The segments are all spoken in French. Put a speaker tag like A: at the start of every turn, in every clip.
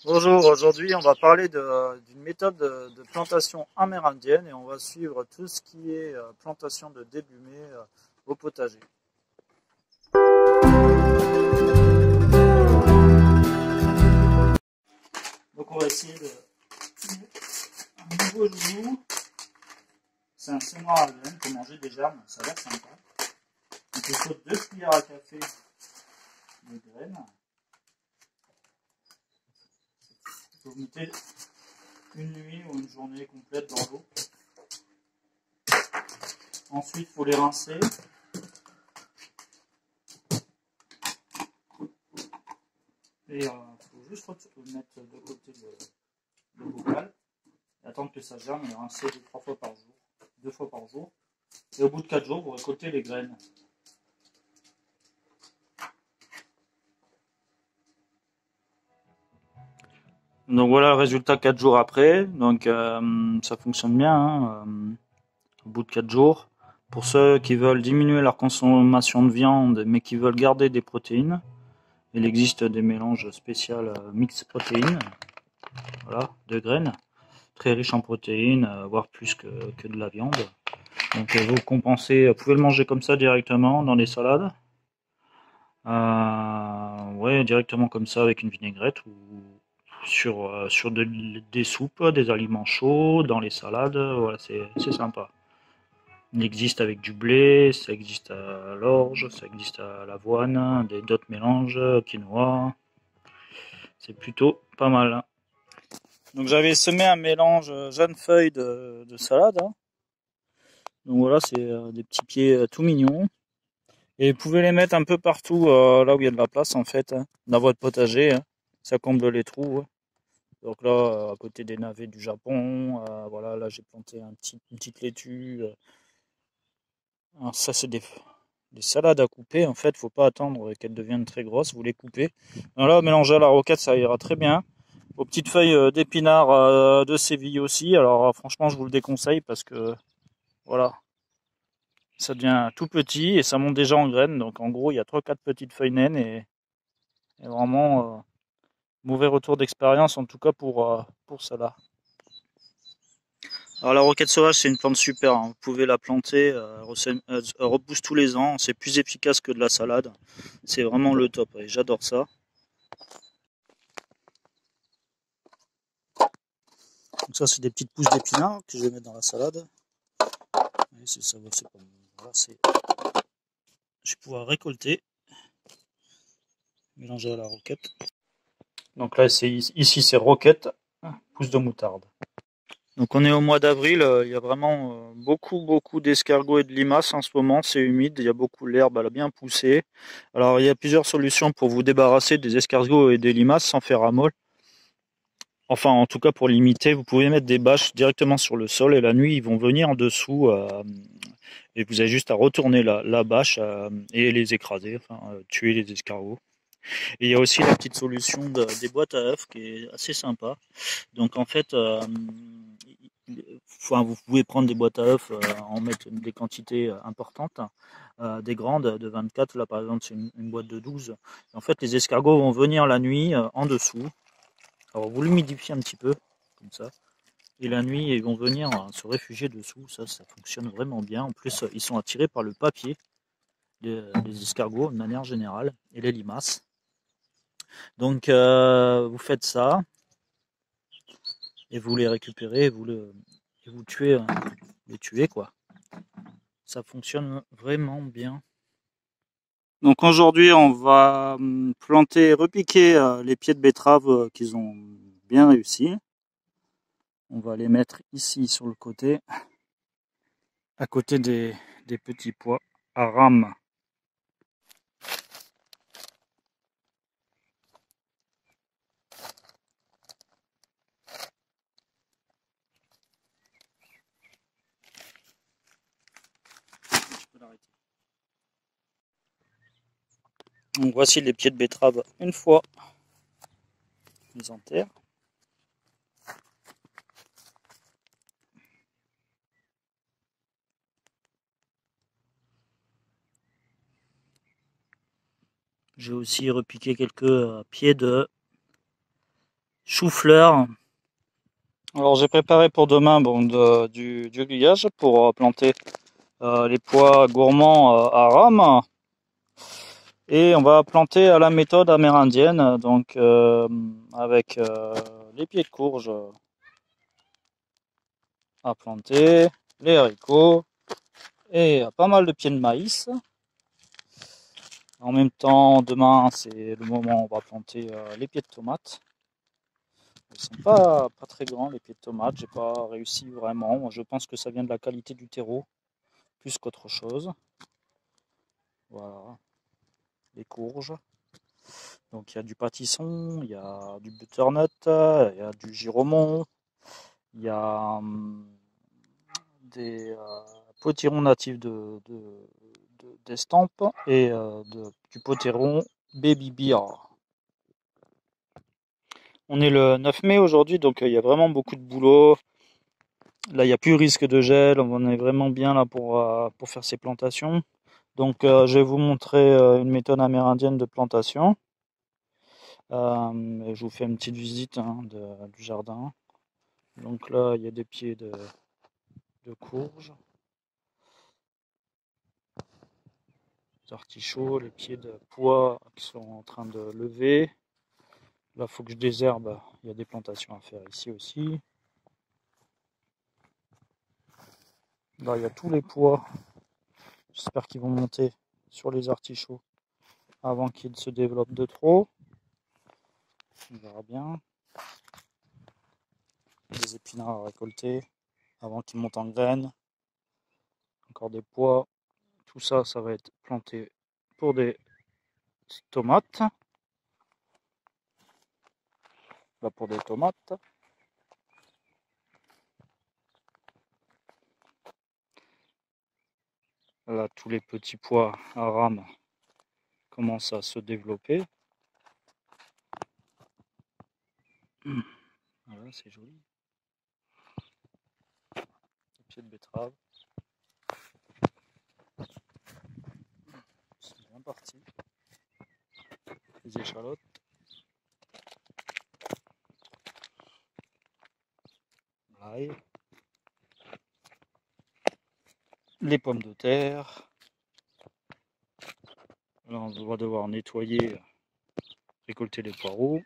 A: Bonjour, aujourd'hui on va parler d'une méthode de plantation amérindienne et on va suivre tout ce qui est plantation de début mai au potager. Donc on va essayer un nouveau joujou. C'est un semoir à graines pour manger des germes, ça a l'air sympa. Donc il faut 2 cuillères à café de graines. Vous mettez une nuit ou une journée complète dans l'eau. Ensuite, il faut les rincer. Et il faut juste mettre de côté le bocal et attendre que ça germe et le rincer 2 fois par jour. 2 fois par jour. Et au bout de 4 jours, vous récoltez les graines. Donc voilà le résultat 4 jours après. Donc ça fonctionne bien au bout de 4 jours. Pour ceux qui veulent diminuer leur consommation de viande mais qui veulent garder des protéines, il existe des mélanges spéciaux mix protéines, voilà, de graines, très riches en protéines, voire plus que de la viande. Donc vous compensez, vous pouvez le manger comme ça directement dans les salades. Ouais, directement comme ça avec une vinaigrette ou sur des soupes, des aliments chauds, dans les salades, voilà, c'est sympa. Il existe avec du blé, ça existe à l'orge, ça existe à l'avoine, d'autres mélanges, quinoa. C'est plutôt pas mal. Donc j'avais semé un mélange jeunes feuilles de salade. Donc voilà, c'est des petits pieds tout mignons. Et vous pouvez les mettre un peu partout là où il y a de la place en fait, dans votre potager. Ça comble les trous. Donc là, à côté des navets du Japon, voilà, là j'ai planté une petite laitue. Alors ça c'est des salades à couper. En fait, faut pas attendre qu'elles deviennent très grosses. Vous les coupez. Alors là, mélanger à la roquette, ça ira très bien. Aux petites feuilles d'épinards de Séville aussi. Alors franchement, je vous le déconseille parce que voilà, ça devient tout petit et ça monte déjà en graines. Donc en gros, il y a 3-4 petites feuilles naines et vraiment mauvais retour d'expérience en tout cas pour cela. Alors la roquette sauvage, c'est une plante super, hein. Vous pouvez la planter, elle repousse tous les ans, c'est plus efficace que de la salade. C'est vraiment le top et j'adore ça. Donc ça, c'est des petites pousses d'épinards que je vais mettre dans la salade. Et ça, c'est pas, voilà, je vais pouvoir récolter, mélanger à la roquette. Donc là, ici c'est roquette, pousse de moutarde. Donc on est au mois d'avril, il y a vraiment beaucoup d'escargots et de limaces en ce moment, c'est humide, il y a beaucoup, l'herbe elle a bien poussé. Alors il y a plusieurs solutions pour vous débarrasser des escargots et des limaces sans faire à molle. Enfin en tout cas pour limiter, vous pouvez mettre des bâches directement sur le sol et la nuit ils vont venir en dessous et vous avez juste à retourner la bâche et les écraser, enfin tuer les escargots. Et il y a aussi la petite solution des boîtes à œufs qui est assez sympa. Donc en fait, vous pouvez prendre des boîtes à œufs, en mettre des quantités importantes, des grandes de 24, là par exemple c'est une boîte de 12. Et en fait les escargots vont venir la nuit en dessous. Alors vous l'humidifiez un petit peu, comme ça. Et la nuit ils vont venir se réfugier dessous, ça fonctionne vraiment bien. En plus ils sont attirés par le papier, les escargots de manière générale, et les limaces. Donc vous faites ça, et vous les récupérez, et vous tuez, les tuez quoi. Ça fonctionne vraiment bien. Donc aujourd'hui on va planter, repiquer les pieds de betterave qu'ils ont bien réussi. On va les mettre ici sur le côté, à côté des petits pois à rames. Donc voici les pieds de betterave une fois mis en terre. J'ai aussi repiqué quelques pieds de chou-fleur. Alors j'ai préparé pour demain du grillage pour planter les pois gourmands à rames. Et on va planter à la méthode amérindienne, donc avec les pieds de courge à planter, les haricots et pas mal de pieds de maïs. En même temps, demain c'est le moment où on va planter les pieds de tomates. Ils sont pas très grands les pieds de tomates, j'ai pas réussi vraiment. Je pense que ça vient de la qualité du terreau plus qu'autre chose. Voilà, les courges. Donc il y a du pâtisson, il y a du butternut, il y a du giromon, il y a des potirons natifs d'Estampes et du potiron Baby Beer. On est le 9 mai aujourd'hui, donc il y a vraiment beaucoup de boulot. Là, il n'y a plus risque de gel, on est vraiment bien là pour faire ces plantations. Donc je vais vous montrer une méthode amérindienne de plantation. Je vous fais une petite visite du jardin. Donc là, il y a des pieds de courge, des artichauts, les pieds de pois qui sont en train de lever. Là, il faut que je désherbe. Il y a des plantations à faire ici aussi. Là, il y a tous les pois. J'espère qu'ils vont monter sur les artichauts avant qu'ils se développent de trop. On verra bien. Des épinards à récolter avant qu'ils montent en graines. Encore des pois. Tout ça, ça va être planté pour des tomates. Là, pour des tomates. Là, tous les petits pois à rames commencent à se développer. Voilà, c'est joli. Les pieds de betterave. C'est bien parti. Les échalotes. L'ail. Les pommes de terre. Là, on va devoir nettoyer, récolter les poireaux.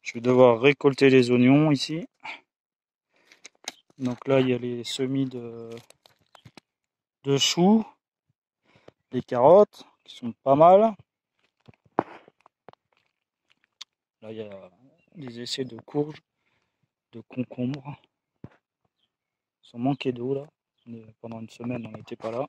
A: Je vais devoir récolter les oignons ici. Donc là, il y a les semis de choux, les carottes qui sont pas mal. Là, il y a des essais de courges, de concombres. Ils ont manqué d'eau là. Pendant une semaine, on n'était pas là.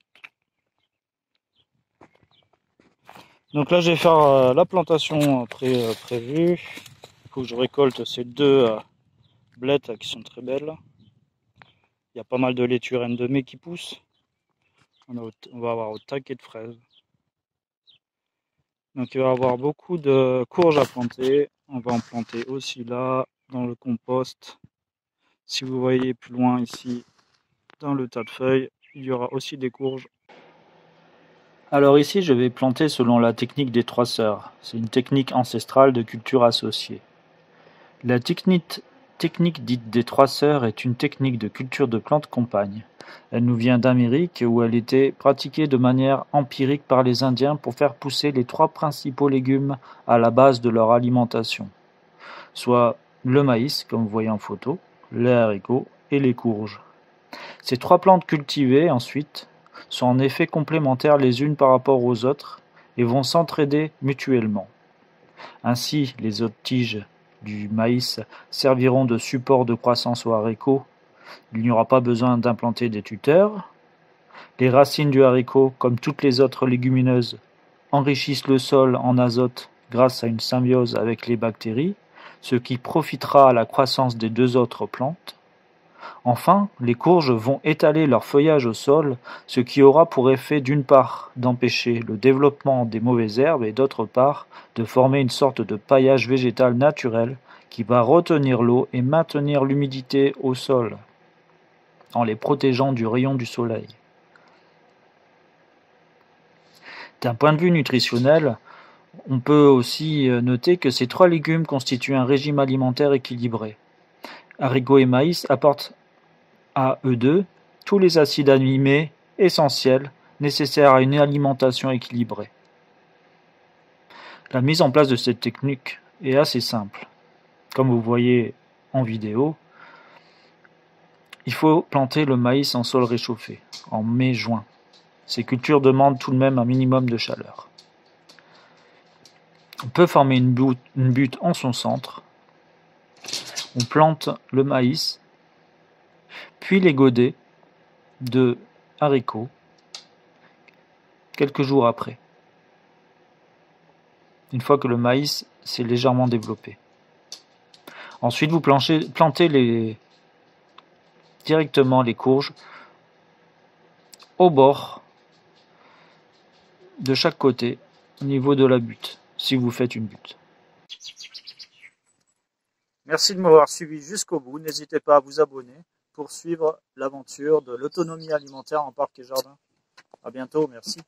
A: Donc là, je vais faire la plantation prévue. Il faut que je récolte ces deux blettes qui sont très belles. Il y a pas mal de laitures de mai qui poussent. On va avoir au taquet de fraises. Donc il va y avoir beaucoup de courges à planter. On va en planter aussi là, dans le compost. Si vous voyez plus loin ici, dans le tas de feuilles, il y aura aussi des courges. Alors ici, je vais planter selon la technique des 3 sœurs. C'est une technique ancestrale de culture associée. La technique dite des 3 sœurs est une technique de culture de plantes compagnes. Elle nous vient d'Amérique où elle était pratiquée de manière empirique par les Indiens pour faire pousser les 3 principaux légumes à la base de leur alimentation, soit le maïs, comme vous voyez en photo, les haricots et les courges. Ces 3 plantes cultivées ensuite sont en effet complémentaires les unes par rapport aux autres et vont s'entraider mutuellement. Ainsi, les autres tiges du maïs serviront de support de croissance aux haricots. Il n'y aura pas besoin d'implanter des tuteurs. Les racines du haricot, comme toutes les autres légumineuses, enrichissent le sol en azote grâce à une symbiose avec les bactéries, ce qui profitera à la croissance des 2 autres plantes. Enfin, les courges vont étaler leur feuillage au sol, ce qui aura pour effet d'une part d'empêcher le développement des mauvaises herbes et d'autre part de former une sorte de paillage végétal naturel qui va retenir l'eau et maintenir l'humidité au sol, en les protégeant du rayon du soleil. D'un point de vue nutritionnel, On peut aussi noter que ces 3 légumes constituent un régime alimentaire équilibré. Haricots et maïs apportent à eux deux tous les acides aminés essentiels nécessaires à une alimentation équilibrée. La mise en place de cette technique est assez simple. Comme vous voyez en vidéo, il faut planter le maïs en sol réchauffé, en mai-juin. Ces cultures demandent tout de même un minimum de chaleur. On peut former une butte en son centre. On plante le maïs, puis les godets de haricots quelques jours après, une fois que le maïs s'est légèrement développé. Ensuite, vous plantez directement les courges au bord de chaque côté, au niveau de la butte, si vous faites une butte. Merci de m'avoir suivi jusqu'au bout. N'hésitez pas à vous abonner pour suivre l'aventure de l'autonomie alimentaire en parc et jardin. À bientôt, merci.